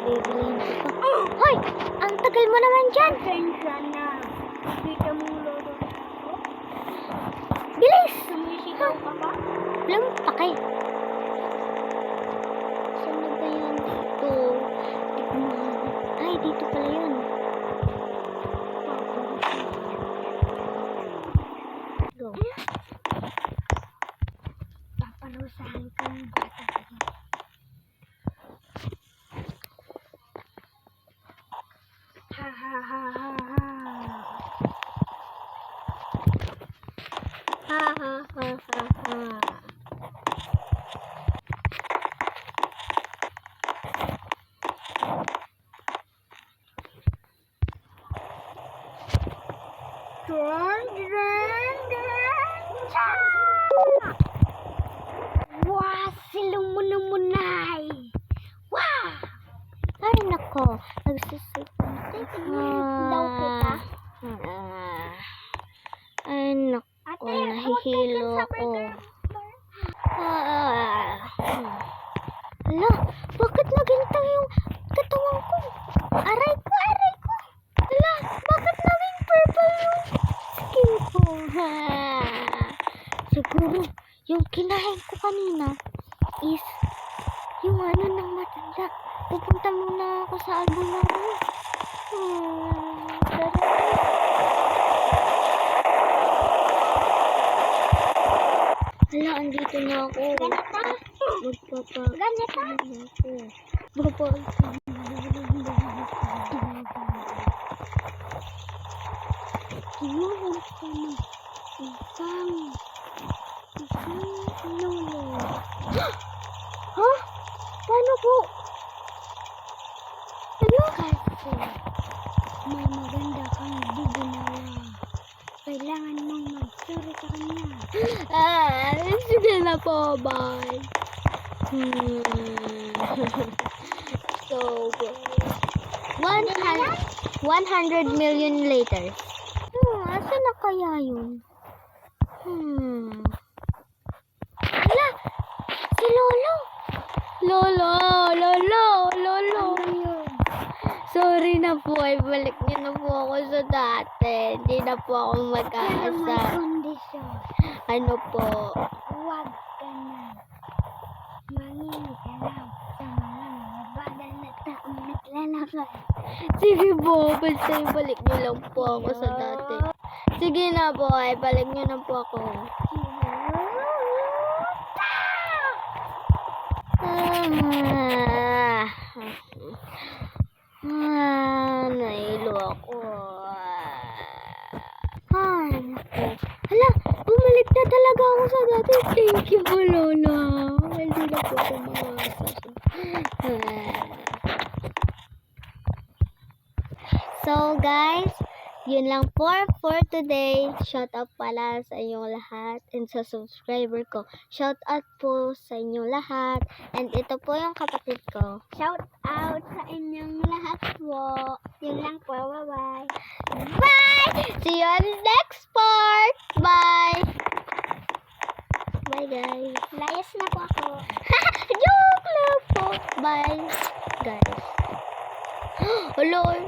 bibilihin ko pa. Hoy! Ang tagal mo naman dyan! Pasensya na. Kita mo lolo. Bilis! Sumisigaw ka ba? Walang pakay. Saan na ba yan? Dito. Ay, dito pala yun. Go. Papalusahan ka ng bata. Ha ha ha ha ha. Ha ha ha ha ha. Wah, silong mo namunay. Wah! Ay, nako. Nagsusipon. Daw kita. Ay, nako. Nahihilo ako. Hala, bakit na ganito yung katawan ko? Aray ko, aray ko. Hala, bakit naging purple yung skin ko? Siguro, yung kinain ko kanina is yung ano ng matanda. Pupunta muna ako sa albumang ko. Hala, andito na ako. Ganito? Ganito? Ha? Paano po? Ano? Kasi may maganda kang bubunala. Kailangan mong mag-sorry sa kanya. Sige na po, bye. So good. 100 million later. Asan na kaya yun? Hala! Si Lolo! Lolo! Sorry na po, ay balik niyo na po ako sa dati. Hindi na po ako Pero may mag-aasar. kondisyon. Ano po? Huwag ka na. Manginig ka na sa mga mabagal na taong naglalakad. Sige po, basta ibalik niyo lang po ako sa dati. Sige na po, ay balik niyo na po ako. Nahilo ako. Ay, naku. Hala, bumalik na talaga ako sa dati. Thank you po, Lola. Hindi na po ako makakasasya. So, guys, yun lang for today. Shout out pala sa inyong lahat and sa subscriber ko. Shout out po sa inyong lahat. And ito po yung kapatid ko. Shout out sa inyong lahat po. Yun lang po. Bye-bye. Bye! See you on the next part. Bye! Bye, guys. Layas na po ako. Joke lang po. Bye, guys. Oh, Lord.